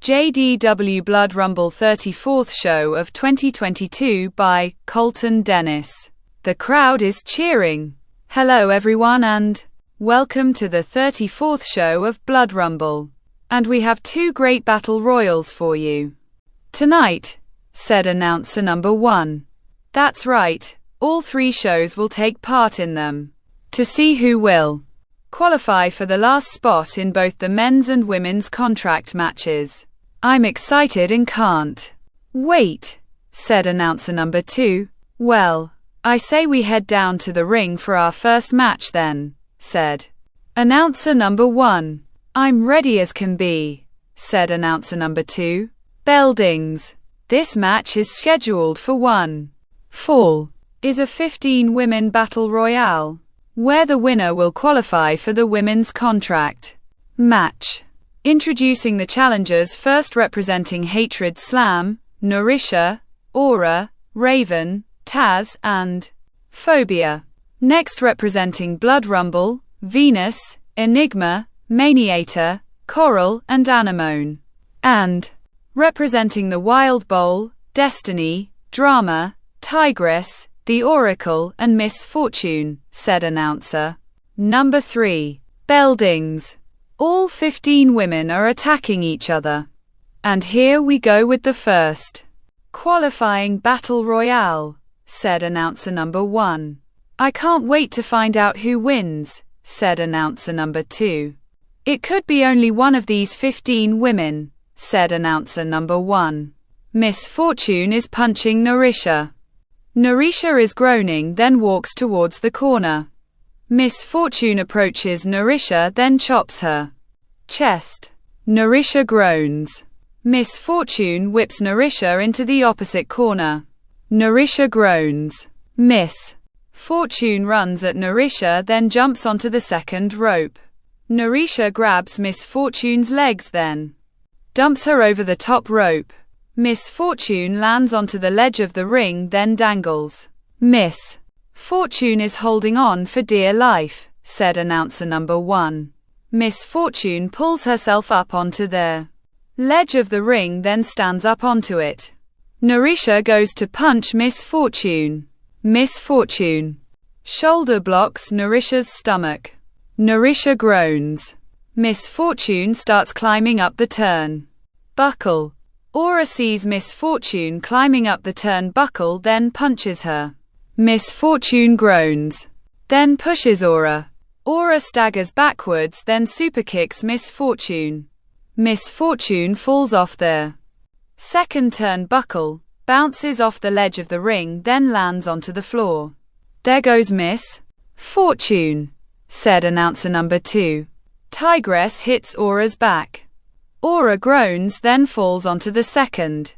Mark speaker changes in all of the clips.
Speaker 1: JDW Blood Rumble 34th show of 2022 by Colton Dennis. The crowd is cheering. Hello everyone and welcome to the 34th show of Blood Rumble. And we have two great battle royals for you tonight, said announcer number 1. That's right, all 3 shows will take part in them. To see who will qualify for the last spot in both the men's and women's contract matches. I'm excited and can't wait, said announcer number 2. Well, I say we head down to the ring for our first match then, said announcer number 1. I'm ready as can be, said announcer number 2. Bell dings. This match is scheduled for 1 fall. Is a 15-women battle royale, where the winner will qualify for the women's contract match. Introducing the challengers, first representing Hatred Slam, Narisha, Aura, Raven, Taz, and Phobia. Next representing Blood Rumble, Venus, Enigma, Maniator, Coral, and Anemone. And representing the Wild Bowl, Destiny, Drama, Tigress, The Oracle, and Miss Fortune, said announcer number 3. Bell dings. All 15 women are attacking each other. And here we go with the first qualifying battle royale, said announcer number 1. I can't wait to find out who wins, said announcer number 2. It could be only one of these 15 women, said announcer number 1. Miss Fortune is punching Narisha. Narisha is groaning, then walks towards the corner. Miss Fortune approaches Narisha, then chops her chest. Narisha groans. Miss Fortune whips Narisha into the opposite corner. Narisha groans. Miss Fortune runs at Narisha, then jumps onto the second rope. Narisha grabs Miss Fortune's legs, then dumps her over the top rope. Miss Fortune lands onto the ledge of the ring, then dangles. Miss Fortune is holding on for dear life, said announcer number 1. Miss Fortune pulls herself up onto the ledge of the ring, then stands up onto it. Narisha goes to punch Miss Fortune. Miss Fortune shoulder blocks Narisha's stomach. Narisha groans. Miss Fortune starts climbing up the turnbuckle. Aura sees Miss Fortune climbing up the turnbuckle, then punches her. Miss Fortune groans. Then pushes Aura. Aura staggers backwards, then superkicks Miss Fortune. Miss Fortune falls off the second turnbuckle, bounces off the ledge of the ring, then lands onto the floor. There goes Miss Fortune, said announcer number 2. Tigress hits Aura's back. Aura groans, then falls onto the second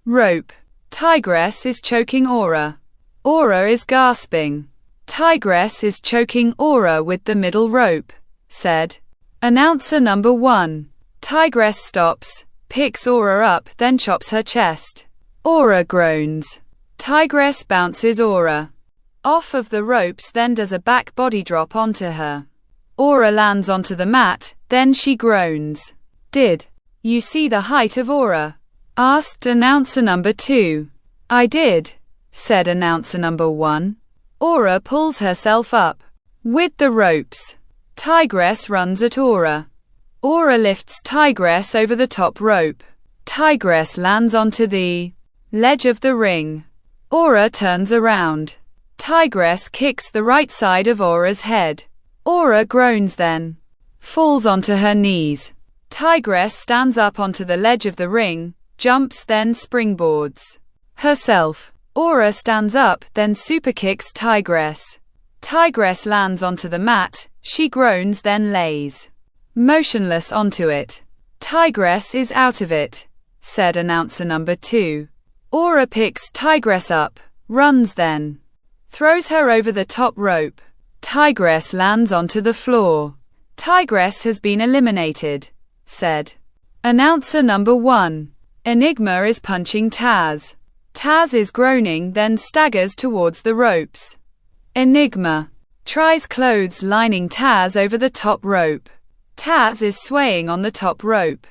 Speaker 1: rope. Tigress is choking Aura. Aura is gasping. Tigress is choking Aura with the middle rope, said announcer number 1. Tigress stops, picks Aura up, then chops her chest. Aura groans. Tigress bounces Aura off of the ropes, then does a back body drop onto her. Aura lands onto the mat, then she groans. Did you see the height of Aura? Asked announcer number 2. I did, said announcer number 1. Aura pulls herself up with the ropes. Tigress runs at Aura. Aura lifts Tigress over the top rope. Tigress lands onto the ledge of the ring. Aura turns around. Tigress kicks the right side of Aura's head. Aura groans, then falls onto her knees. Tigress stands up onto the ledge of the ring, jumps, then springboards herself. Aura stands up, then superkicks Tigress. Tigress lands onto the mat. She groans, then lays motionless onto it. Tigress is out of it, said announcer number 2. Aura picks Tigress up, runs, then throws her over the top rope. Tigress lands onto the floor. Tigress has been eliminated, said announcer number 1. Enigma is punching Taz. Taz is groaning, then staggers towards the ropes. Enigma tries clothes lining Taz over the top rope. Taz is swaying on the top rope.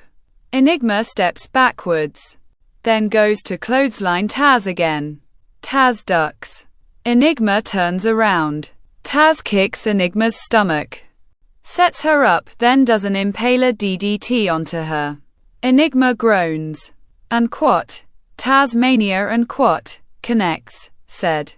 Speaker 1: Enigma steps backwards. Then goes to clothesline Taz again. Taz ducks. Enigma turns around. Taz kicks Enigma's stomach. Sets her up, then does an impaler DDT onto her. Enigma groans. And quat. Tasmania and quat. Connects, said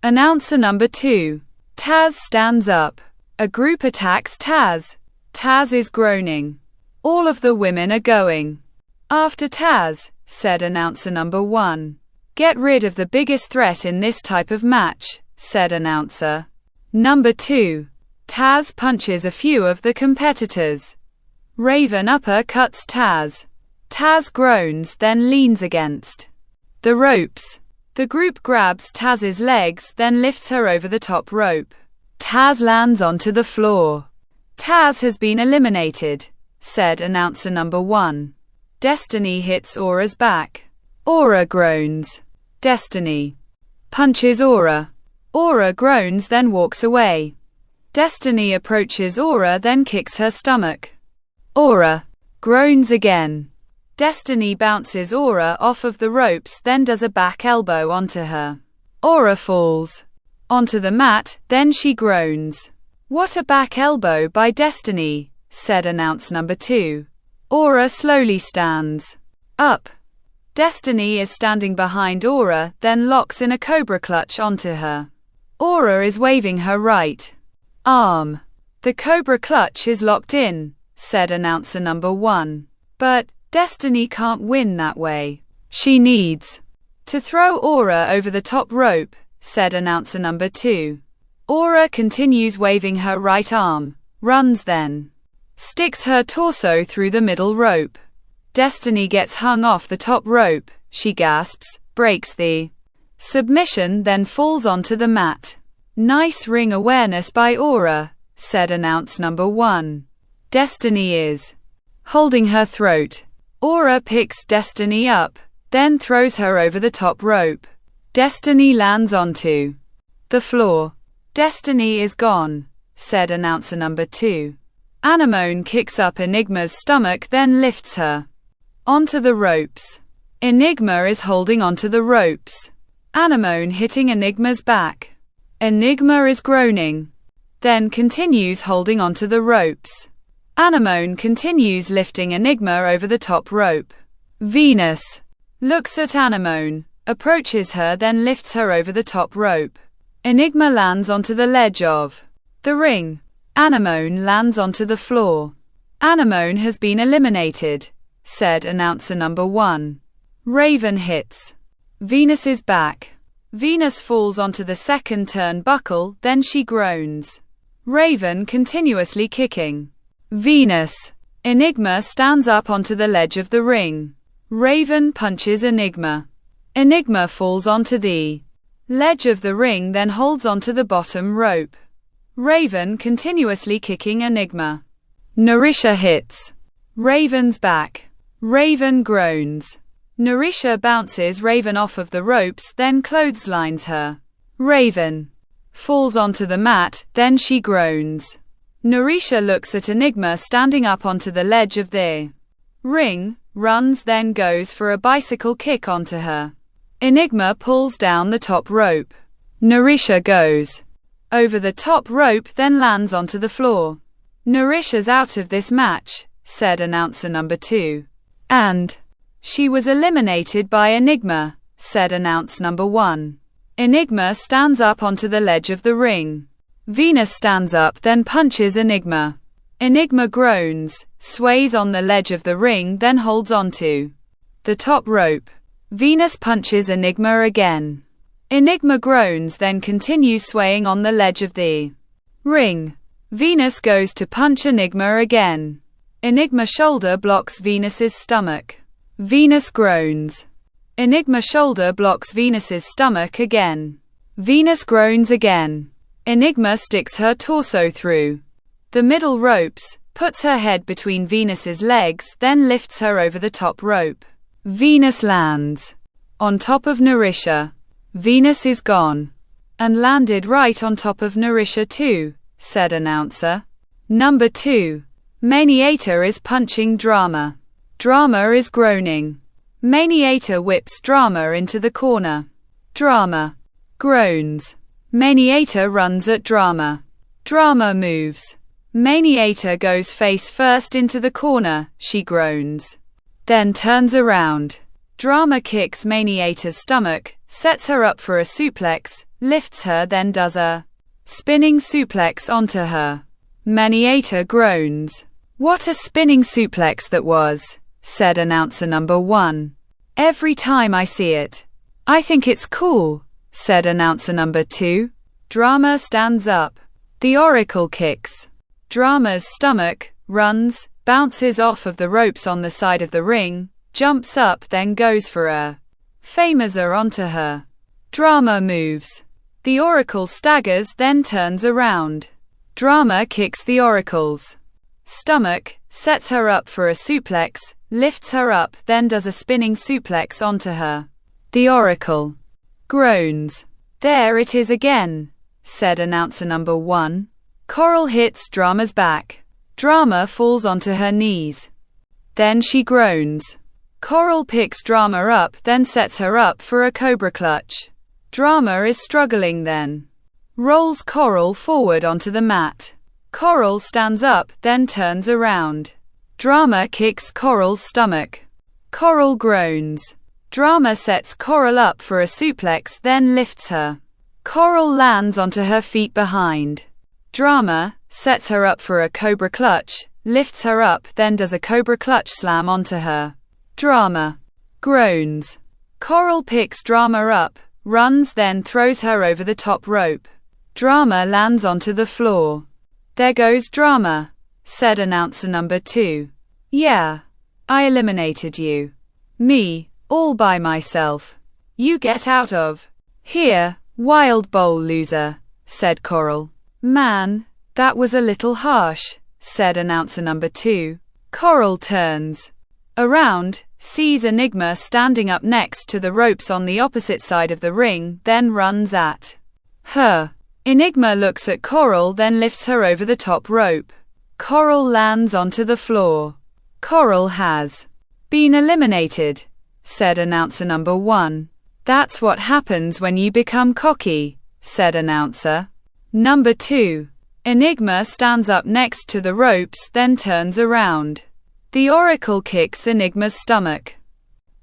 Speaker 1: announcer number 2. Taz stands up. A group attacks Taz. Taz is groaning. All of the women are going after Taz, said announcer number 1. Get rid of the biggest threat in this type of match, said announcer number 2. Taz punches a few of the competitors. Raven uppercuts Taz. Taz groans, then leans against the ropes. The group grabs Taz's legs, then lifts her over the top rope. Taz lands onto the floor. Taz has been eliminated, said announcer number 1. Destiny hits Aura's back. Aura groans. Destiny punches Aura. Aura groans, then walks away. Destiny approaches Aura, then kicks her stomach. Aura groans again. Destiny bounces Aura off of the ropes, then does a back elbow onto her. Aura falls onto the mat, then she groans. What a back elbow by Destiny, said announcer number 2. Aura slowly stands up. Destiny is standing behind Aura, then locks in a cobra clutch onto her. Aura is waving her right arm. The cobra clutch is locked in, said announcer number 1. But Destiny can't win that way. She needs to throw Aura over the top rope, said announcer number 2. Aura continues waving her right arm, runs, then sticks her torso through the middle rope. Destiny gets hung off the top rope. She gasps, breaks the submission, then falls onto the mat. Nice ring awareness by Aura, said announcer number 1. Destiny is holding her throat. Aura picks Destiny up, then throws her over the top rope. Destiny lands onto the floor. Destiny is gone, said announcer number 2. Anemone kicks up Enigma's stomach, then lifts her onto the ropes. Enigma is holding onto the ropes. Anemone hitting Enigma's back. Enigma is groaning, then continues holding onto the ropes. Anemone continues lifting Enigma over the top rope. Venus looks at Anemone, approaches her, then lifts her over the top rope. Enigma lands onto the ledge of the ring. Anemone lands onto the floor. Anemone has been eliminated, said announcer number 1. Raven hits Venus's back. Venus falls onto the second turnbuckle, then she groans. Raven continuously kicking Venus. Enigma stands up onto the ledge of the ring. Raven punches Enigma. Enigma falls onto the ledge of the ring, then holds onto the bottom rope. Raven continuously kicking Enigma. Narisha hits Raven's back. Raven groans. Narisha bounces Raven off of the ropes, then clotheslines her. Raven falls onto the mat, then she groans. Narisha looks at Enigma standing up onto the ledge of the ring, runs, then goes for a bicycle kick onto her. Enigma pulls down the top rope. Narisha goes over the top rope, then lands onto the floor. Narisha's out of this match, said announcer number 2. And she was eliminated by Enigma, said announcer number 1. Enigma stands up onto the ledge of the ring. Venus stands up, then punches Enigma. Enigma groans, sways on the ledge of the ring, then holds onto the top rope. Venus punches Enigma again. Enigma groans, then continues swaying on the ledge of the ring. Venus goes to punch Enigma again. Enigma shoulder blocks Venus's stomach. Venus groans. Enigma shoulder blocks Venus's stomach again. Venus groans again. Enigma sticks her torso through the middle ropes, puts her head between Venus's legs, then lifts her over the top rope. Venus lands on top of Narisha. Venus is gone. And landed right on top of Narisha too, said announcer number 2. Maniator is punching Drama. Drama is groaning. Maniator whips Drama into the corner. Drama groans. Maniator runs at Drama. Drama moves. Maniator goes face first into the corner, she groans. Then turns around. Drama kicks Maniator's stomach, sets her up for a suplex, lifts her, then does a spinning suplex onto her. Maniator groans. What a spinning suplex that was, said announcer number 1. Every time I see it. I think it's cool, said announcer number 2. Drama stands up. The Oracle kicks Drama's stomach, runs, bounces off of the ropes on the side of the ring, jumps up, then goes for a Famouser onto her. Drama moves. The Oracle staggers, then turns around. Drama kicks the Oracle's stomach, sets her up for a suplex, lifts her up, then does a spinning suplex onto her. The Oracle groans. There it is again, said announcer number 1. Coral hits Drama's back. Drama falls onto her knees. Then she groans. Coral picks Drama up, then sets her up for a Cobra clutch. Drama is struggling, then rolls Coral forward onto the mat. Coral stands up, then turns around. Drama kicks Coral's stomach. Coral groans. Drama sets Coral up for a suplex, then lifts her. Coral lands onto her feet behind. Drama sets her up for a Cobra clutch, lifts her up, then does a Cobra clutch slam onto her. Drama groans. Coral picks Drama up, runs, then throws her over the top rope. Drama lands onto the floor. There goes Drama, said announcer number 2. Yeah, I eliminated you. Me, all by myself. You get out of here, wild bowl loser, said Coral. Man, that was a little harsh, said announcer number 2. Coral turns around, sees Enigma standing up next to the ropes on the opposite side of the ring, then runs at her. Enigma looks at Coral, then lifts her over the top rope. Coral lands onto the floor. Coral has been eliminated, said announcer number 1. That's what happens when you become cocky, said announcer number 2. Enigma stands up next to the ropes, then turns around. The Oracle kicks Enigma's stomach.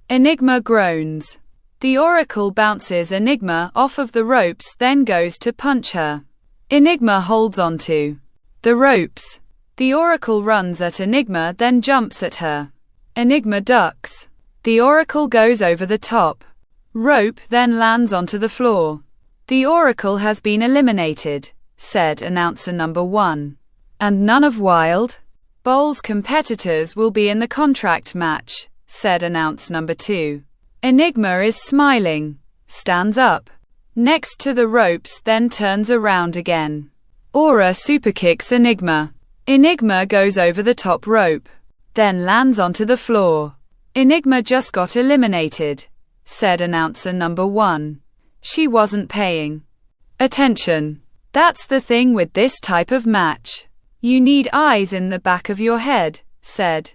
Speaker 1: Enigma groans. The Oracle bounces Enigma off of the ropes, then goes to punch her. Enigma holds onto the ropes. The Oracle runs at Enigma, then jumps at her. Enigma ducks. The Oracle goes over the top rope, then lands onto the floor. The Oracle has been eliminated, said announcer number 1. And none of Wild Bowl's competitors will be in the contract match, said announcer number 2. Enigma is smiling, stands up next to the ropes, then turns around again. Aura superkicks Enigma. Enigma goes over the top rope, then lands onto the floor. Enigma just got eliminated, said announcer number 1. She wasn't paying attention. That's the thing with this type of match. You need eyes in the back of your head, said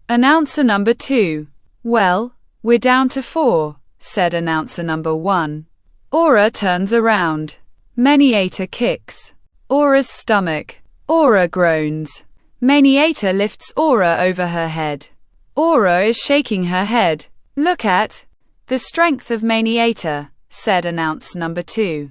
Speaker 1: announcer number 2. Well, we're down to 4, said announcer number 1. Aura turns around. Maniator kicks Aura's stomach. Aura groans. Maniator lifts Aura over her head. Aura is shaking her head. Look at the strength of Maniator, said announcer number 2.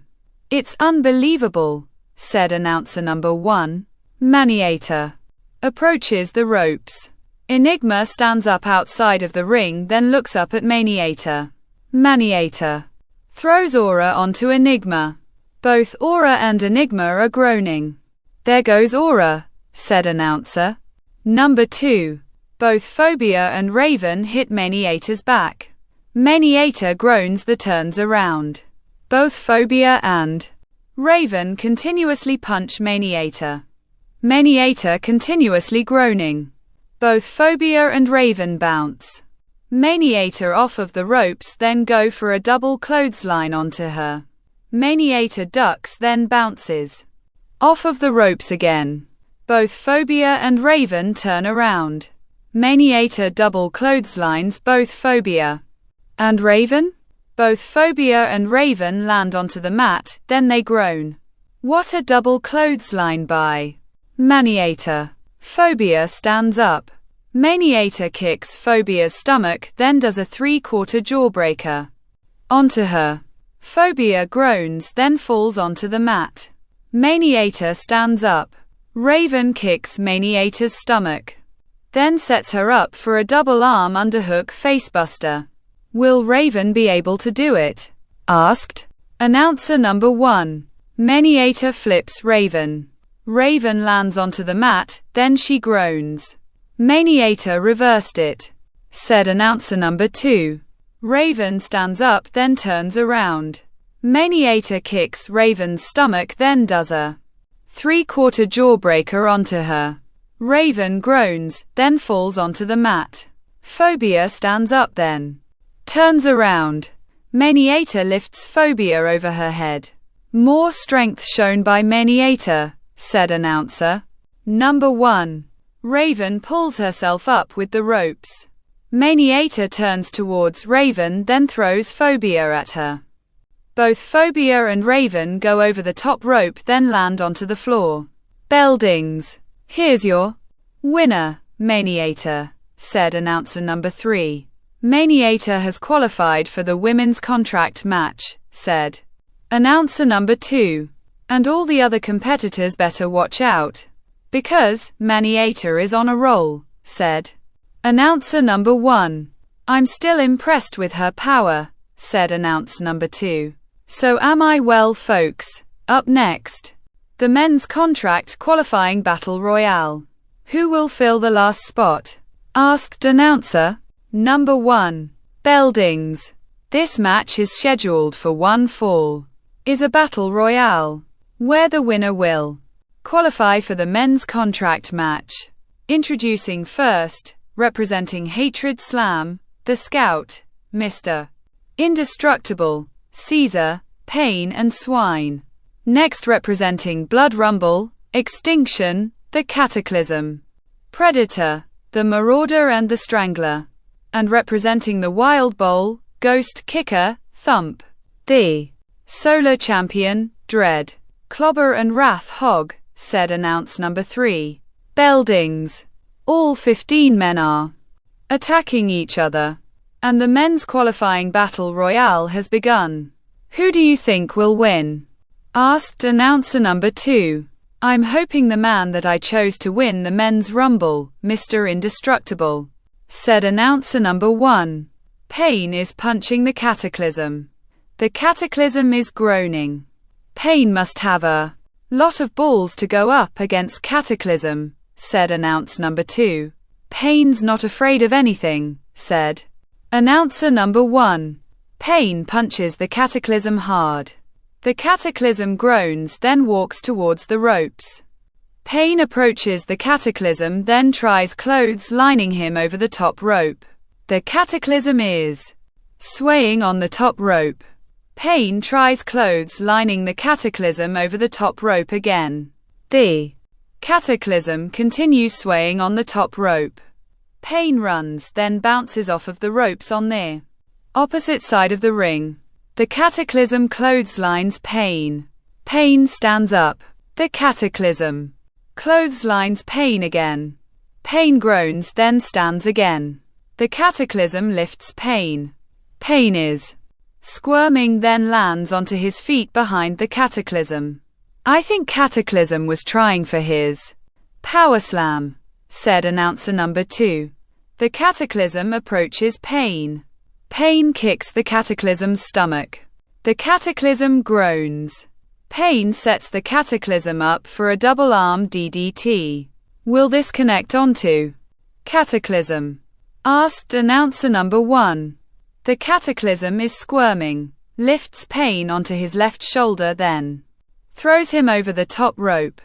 Speaker 1: It's unbelievable, said announcer number 1. Maniator approaches the ropes. Enigma stands up outside of the ring, then looks up at Maniator. Maniator throws Aura onto Enigma. Both Aura and Enigma are groaning. There goes Aura, said announcer number 2. Both Phobia and Raven hit Maniator's back. Maniator groans, then turns around. Both Phobia and Raven continuously punch Maniator. Maniator continuously groaning. Both Phobia and Raven bounce Maniator off of the ropes, then go for a double clothesline onto her. Maniator ducks, then bounces off of the ropes again. Both Phobia and Raven turn around. Maniator double clotheslines both Phobia and Raven. Both Phobia and Raven land onto the mat, then they groan. What a double clothesline by Maniator. Phobia stands up. Maniator kicks Phobia's stomach, then does a 3/4 jawbreaker onto her. Phobia groans, then falls onto the mat. Maniator stands up. Raven kicks Maniator's stomach, then sets her up for a double arm underhook facebuster. Will Raven be able to do it? Asked announcer number 1. Maniator flips Raven. Raven lands onto the mat, then she groans. Maniator reversed it, said announcer number 2. Raven stands up, then turns around. Maniator kicks Raven's stomach, then does a 3/4 jawbreaker onto her. Raven groans, then falls onto the mat. Phobia stands up, then turns around. Maniator lifts Phobia over her head. More strength shown by Maniator, said announcer number 1. Raven pulls herself up with the ropes. Maniator turns towards Raven, then throws Phobia at her. Both Phobia and Raven go over the top rope, then land onto the floor. Beldings. Here's your winner, Maniator, said announcer number 3. Maniator has qualified for the women's contract match, said announcer number 2. And all the other competitors better watch out, because Maniator is on a roll, said announcer number 1. I'm still impressed with her power, said announcer number 2. So am I. Well folks, up next, the men's contract qualifying battle royale. Who will fill the last spot? Asked announcer number 1. Beldings. This match is scheduled for one fall. Is a battle royale, where the winner will qualify for the men's contract match. Introducing first, representing Hatred Slam, the Scout, Mr. Indestructible, Caesar, Pain and Swine. Next, representing Blood Rumble, Extinction, the Cataclysm, Predator, the Marauder and the Strangler. And representing the Wild Bowl, Ghost Kicker, Thump, the Solar Champion, Dread, Clobber and Wrath Hog, said announce number 3. Beldings. All 15 men are attacking each other, and the men's qualifying battle royale has begun. Who do you think will win? Asked announcer number 2. I'm hoping the man that I chose to win the men's rumble, Mr. Indestructible, said announcer number 1. Pain is punching the Cataclysm. The Cataclysm is groaning. Pain must have a lot of balls to go up against Cataclysm, said announcer number 2. Pain's not afraid of anything, said announcer number 1. Pain punches the Cataclysm hard. The Cataclysm groans, then walks towards the ropes. Pain approaches the Cataclysm, then tries clothes lining him over the top rope. The Cataclysm is swaying on the top rope. Pain tries clothes lining the Cataclysm over the top rope again. The Cataclysm continues swaying on the top rope. Pain runs, then bounces off of the ropes on the opposite side of the ring. The Cataclysm clotheslines Pain. Pain stands up. The Cataclysm clotheslines Pain again. Pain groans, then stands again. The Cataclysm lifts Pain. Pain is squirming, then lands onto his feet behind the Cataclysm. I think Cataclysm was trying for his power slam, said announcer number 2. The Cataclysm approaches Pain. Pain kicks the Cataclysm's stomach. The Cataclysm groans. Pain sets the Cataclysm up for a double arm DDT. Will this connect onto Cataclysm? Asked announcer number 1. The Cataclysm is squirming, lifts Pain onto his left shoulder, then throws him over the top rope.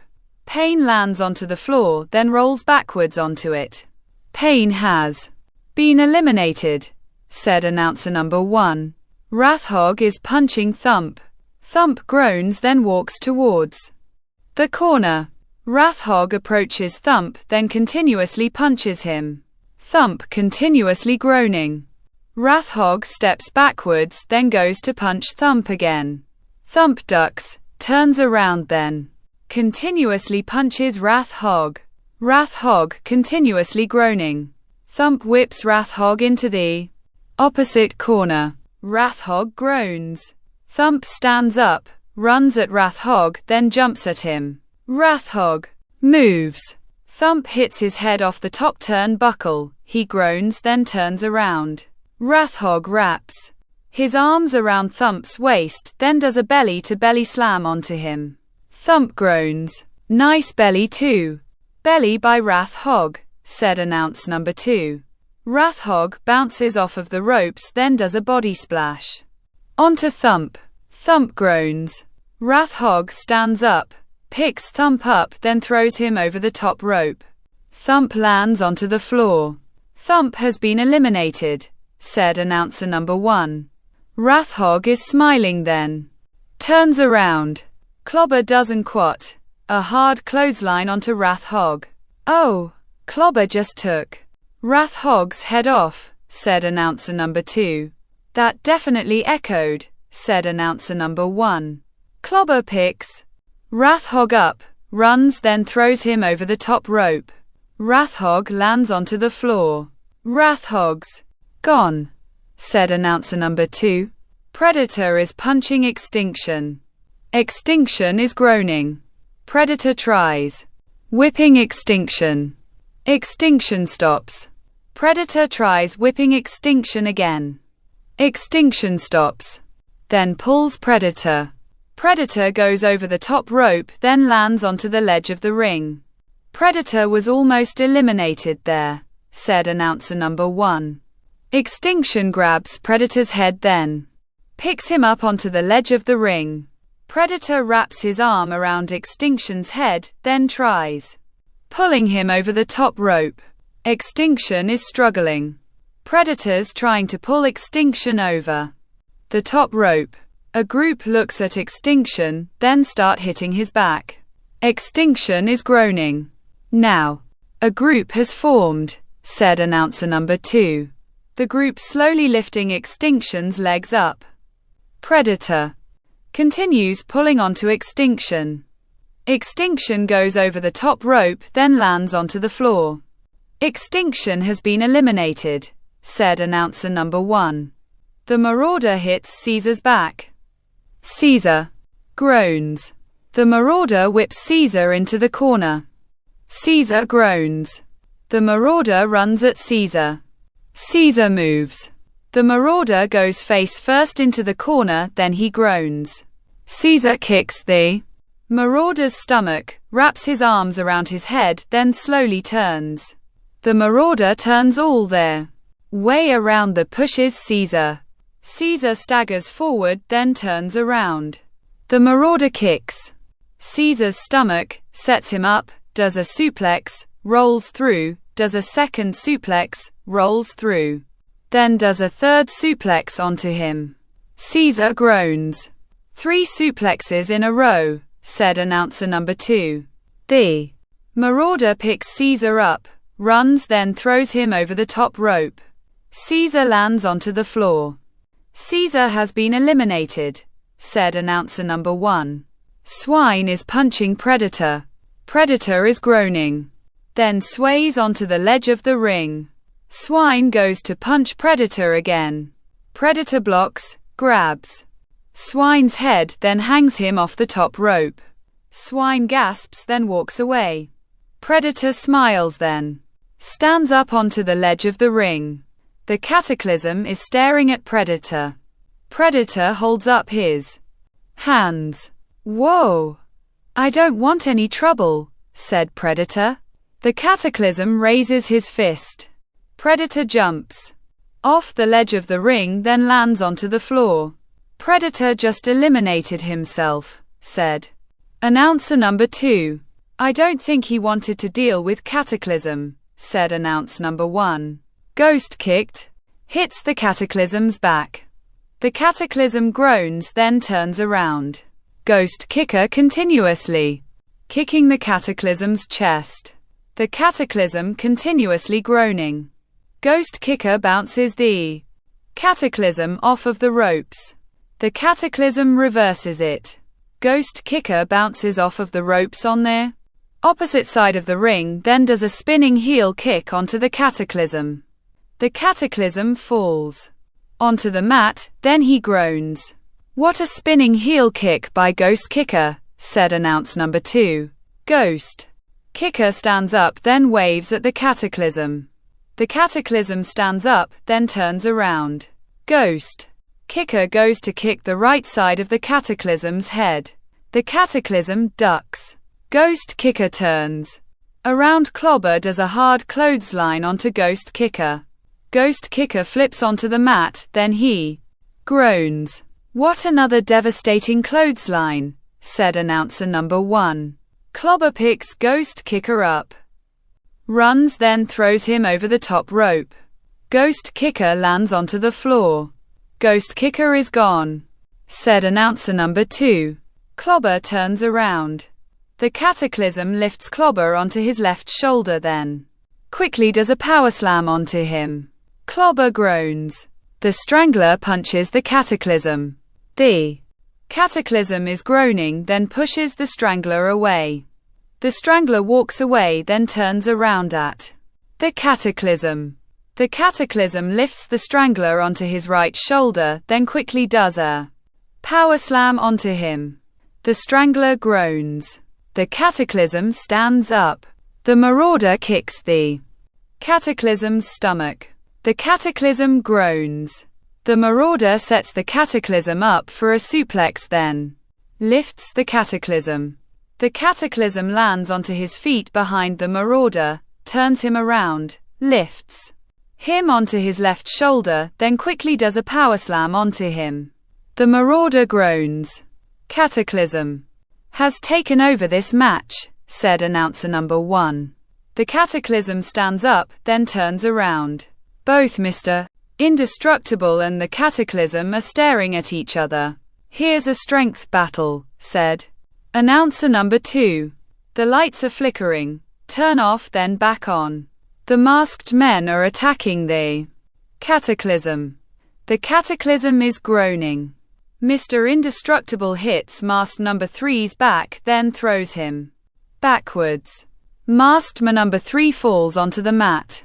Speaker 1: Pain lands onto the floor, then rolls backwards onto it. Pain has been eliminated, said announcer number 1. Wrathhog is punching Thump. Thump groans, then walks towards the corner. Wrathhog approaches Thump, then continuously punches him. Thump continuously groaning. Wrath Hog steps backwards, then goes to punch Thump again. Thump ducks, turns around, then continuously punches Wrath Hog. Wrath Hog continuously groaning. Thump whips Wrath Hog into the opposite corner. Wrath Hog groans. Thump stands up, runs at Wrath Hog, then jumps at him. Wrath Hog moves. Thump hits his head off the top turnbuckle. He groans, then turns around. Wrath Hog wraps his arms around Thump's waist, then does a belly-to-belly slam onto him. Thump groans. Nice belly too. Belly by Wrath Hog, said announce number 2. Wrath Hog bounces off of the ropes, then does a body splash onto Thump. Thump groans. Wrath Hog stands up, picks Thump up, then throws him over the top rope. Thump lands onto the floor. Thump has been eliminated, said announcer number 1. Wrath Hog is smiling, then turns around. Clobber doesn't quat. A hard clothesline onto Wrath Hog. Oh, Clobber just took Wrath Hog's head off, said announcer number 2. That definitely echoed, said announcer number 1. Clobber picks Wrath Hog up, runs, then throws him over the top rope. Wrath Hog lands onto the floor. Wrath Hog's gone, said announcer number 2. Predator is punching Extinction. Extinction is groaning. Predator tries whipping Extinction. Extinction stops. Predator tries whipping Extinction again. Extinction stops. Then pulls Predator. Predator goes over the top rope, then lands onto the ledge of the ring. Predator was almost eliminated there, said announcer number 1. Extinction grabs Predator's head, then picks him up onto the ledge of the ring. Predator wraps his arm around Extinction's head, then tries pulling him over the top rope. Extinction is struggling. Predator's trying to pull Extinction over the top rope. A group looks at Extinction, then start hitting his back. Extinction is groaning. Now, a group has formed, said announcer number 2. The group slowly lifting Extinction's legs up. Predator continues pulling onto Extinction. Extinction goes over the top rope, then lands onto the floor. Extinction has been eliminated, said announcer number 1. The Marauder hits Caesar's back. Caesar groans. The Marauder whips Caesar into the corner. Caesar groans. The Marauder runs at Caesar. Caesar moves. The Marauder goes face first into the corner, then he groans. Caesar kicks the Marauder's stomach, wraps his arms around his head, then slowly turns. The Marauder turns all their way around, pushes Caesar. Caesar staggers forward, then turns around. The Marauder kicks Caesar's stomach, sets him up, does a suplex, rolls through, does a second suplex, rolls through. Then does a third suplex onto him. Caesar groans. 3 suplexes in a row, said announcer number 2. The Marauder picks Caesar up, runs, then throws him over the top rope. Caesar lands onto the floor. Caesar has been eliminated, said announcer number 1. Swine is punching Predator. Predator is groaning. Then sways onto the ledge of the ring. Swine goes to punch Predator again. Predator blocks, grabs Swine's head, then hangs him off the top rope. Swine gasps, then walks away. Predator smiles, then stands up onto the ledge of the ring. The Cataclysm is staring at Predator. Predator holds up his hands. Whoa! I don't want any trouble, said Predator. The Cataclysm raises his fist. Predator jumps off the ledge of the ring, then lands onto the floor. Predator just eliminated himself, said announcer number 2. I don't think he wanted to deal with Cataclysm, said announcer number 1. Ghost kicked, hits the Cataclysm's back. The Cataclysm groans, then turns around. Ghost kicker continuously kicking the Cataclysm's chest. The Cataclysm continuously groaning. Ghost kicker bounces the cataclysm off of the ropes. The cataclysm reverses it. Ghost kicker bounces off of the ropes on their opposite side of the ring, then does a spinning heel kick onto the cataclysm. The cataclysm falls onto the mat, then he groans. "What a spinning heel kick by Ghost Kicker," said announce number 2. Ghost Kicker stands up, then waves at the cataclysm. The cataclysm stands up, then turns around. Ghost Kicker goes to kick the right side of the cataclysm's head. The cataclysm ducks. Ghost Kicker turns around. Clobber does a hard clothesline onto Ghost Kicker. Ghost Kicker flips onto the mat, then he groans. "What another devastating clothesline," said announcer number 1. Clobber picks Ghost Kicker up, runs, then throws him over the top rope. Ghost Kicker lands onto the floor. "Ghost Kicker is gone," said announcer number 2. Clobber turns around. The cataclysm lifts Clobber onto his left shoulder, then quickly does a power slam onto him. Clobber groans. The Strangler punches the cataclysm. The cataclysm is groaning, then pushes the Strangler away. The Strangler walks away, then turns around at the cataclysm. The cataclysm lifts the Strangler onto his right shoulder, then quickly does a power slam onto him. The Strangler groans. The cataclysm stands up. The Marauder kicks the cataclysm's stomach. The cataclysm groans. The Marauder sets the cataclysm up for a suplex, then lifts the cataclysm. The cataclysm lands onto his feet behind the Marauder, turns him around, lifts him onto his left shoulder, then quickly does a power slam onto him. The Marauder groans. "Cataclysm has taken over this match," said announcer number 1. The cataclysm stands up, then turns around. Both Mr. Indestructible and the cataclysm are staring at each other. "Here's a strength battle," said announcer number 2. The lights are flickering, turn off, then back on. The masked men are attacking the cataclysm. The cataclysm is groaning. Mr. Indestructible hits masked number 3's back, then throws him backwards. Masked number 3 falls onto the mat.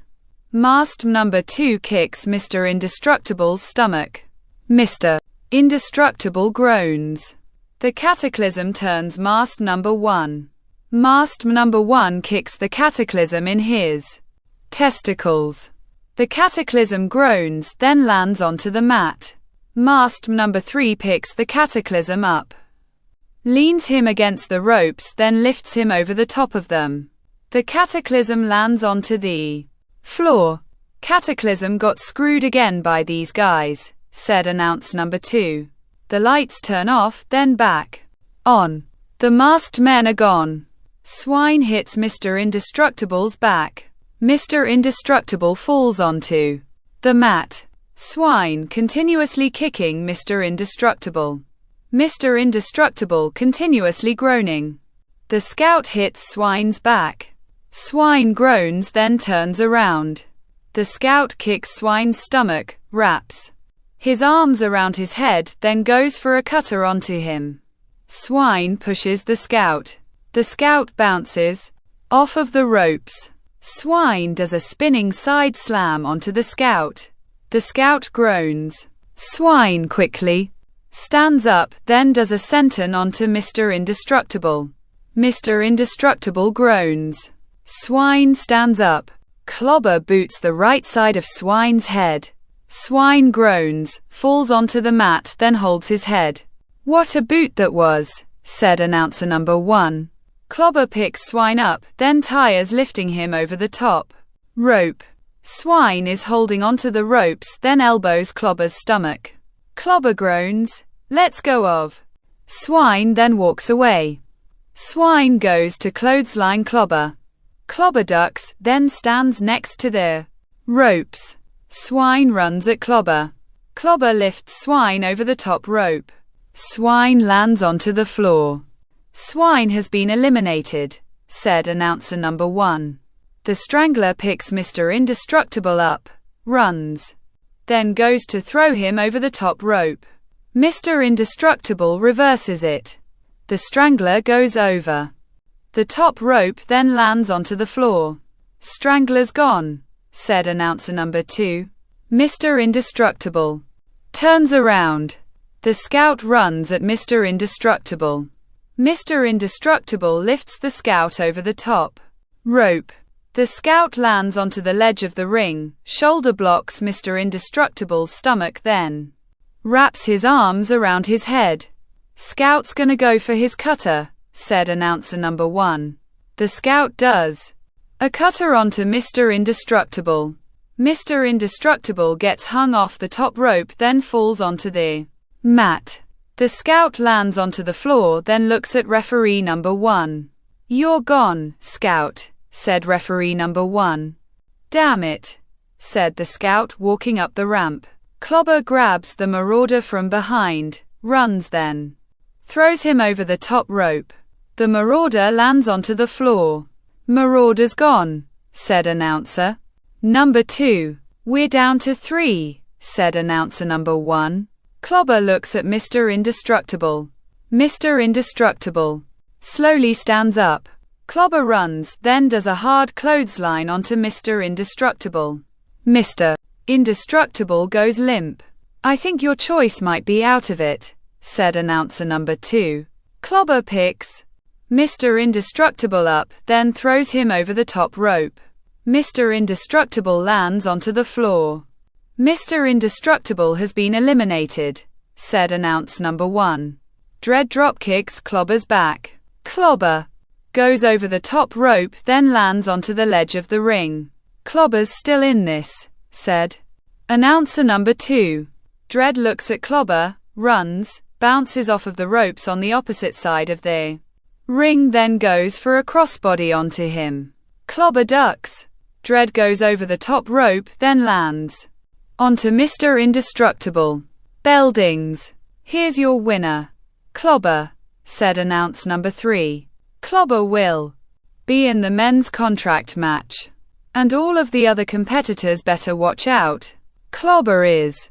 Speaker 1: Masked number 2 kicks Mr. Indestructible's stomach. Mr. Indestructible groans. The cataclysm turns masked number 1. Masked number 1 kicks the cataclysm in his testicles. The cataclysm groans, then lands onto the mat. Masked number 3 picks the cataclysm up, leans him against the ropes, then lifts him over the top of them. The cataclysm lands onto the floor. "Cataclysm got screwed again by these guys," said announce number 2. The lights turn off, then back on. The masked men are gone. Swine hits Mr. Indestructible's back. Mr. Indestructible falls onto the mat. Swine continuously kicking Mr. Indestructible. Mr. Indestructible continuously groaning. The Scout hits Swine's back. Swine groans, then turns around. The Scout kicks Swine's stomach, wraps his arms around his head, then goes for a cutter onto him. Swine pushes the Scout. The Scout bounces off of the ropes. Swine does a spinning side slam onto the Scout. The Scout groans. Swine quickly stands up, then does a senton onto Mr. Indestructible. Mr. Indestructible groans. Swine stands up. Clobber boots the right side of Swine's head. Swine groans, falls onto the mat, then holds his head. "What a boot that was," said announcer number 1. Clobber picks Swine up, then tires, lifting him over the top rope. Swine is holding onto the ropes, then elbows Clobber's stomach. Clobber groans. "Let's go of." Swine then walks away. Swine goes to clothesline Clobber. Clobber ducks, then stands next to the ropes. Swine runs at Clobber. Clobber lifts Swine over the top rope. Swine lands onto the floor. "Swine has been eliminated," said announcer number 1. The Strangler picks Mr. Indestructible up, runs. Then goes to throw him over the top rope. Mr. Indestructible reverses it. The Strangler goes over the top rope, then lands onto the floor. Strangler's gone, said announcer number 2. Mr. Indestructible turns around. The Scout runs at Mr. Indestructible. Mr. Indestructible lifts the Scout over the top rope. The Scout lands onto the ledge of the ring, shoulder blocks Mr. Indestructible's stomach, then wraps his arms around his head. Scout's gonna go for his cutter, said announcer number 1. The Scout does a cutter onto Mr. Indestructible. Mr. Indestructible gets hung off the top rope, then falls onto the mat. The Scout lands onto the floor, then looks at referee number 1. You're gone, Scout, said referee number 1. Damn it, said the Scout, walking up the ramp. Clobber grabs the Marauder from behind, runs, then throws him over the top rope. The Marauder lands onto the floor. Marauder's gone, said announcer number 2. We're down to 3, said announcer number 1. Clobber looks at Mr. Indestructible. Mr. Indestructible slowly stands up. Clobber runs, then does a hard clothesline onto Mr. Indestructible. Mr. Indestructible goes limp. I think your choice might be out of it, said announcer number 2. Clobber picks Mr. Indestructible up, then throws him over the top rope. Mr. Indestructible lands onto the floor. Mr. Indestructible has been eliminated, said announcer number 1. Dread dropkicks Clobber's back. Clobber goes over the top rope, then lands onto the ledge of the ring. Clobber's still in this, said announcer number 2. Dread looks at Clobber, runs, bounces off of the ropes on the opposite side of the ring, then goes for a crossbody onto him. Clobber ducks. Dread goes over the top rope, then lands onto Mr. Indestructible. Bell dings. Here's your winner, Clobber, said announcer number 3. Clobber will be in the men's contract match, and all of the other competitors better watch out. Clobber is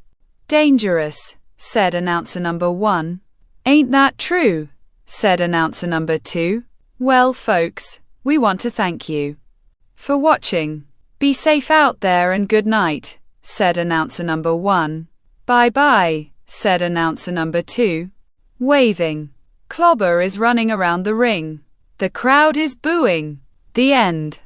Speaker 1: dangerous, said announcer number 1. Ain't that true, said announcer number 2. Well, folks, we want to thank you for watching. Be safe out there and good night, said announcer number 1. Bye bye, said announcer number 2, waving. Clobber is running around the ring. The crowd is booing. The end.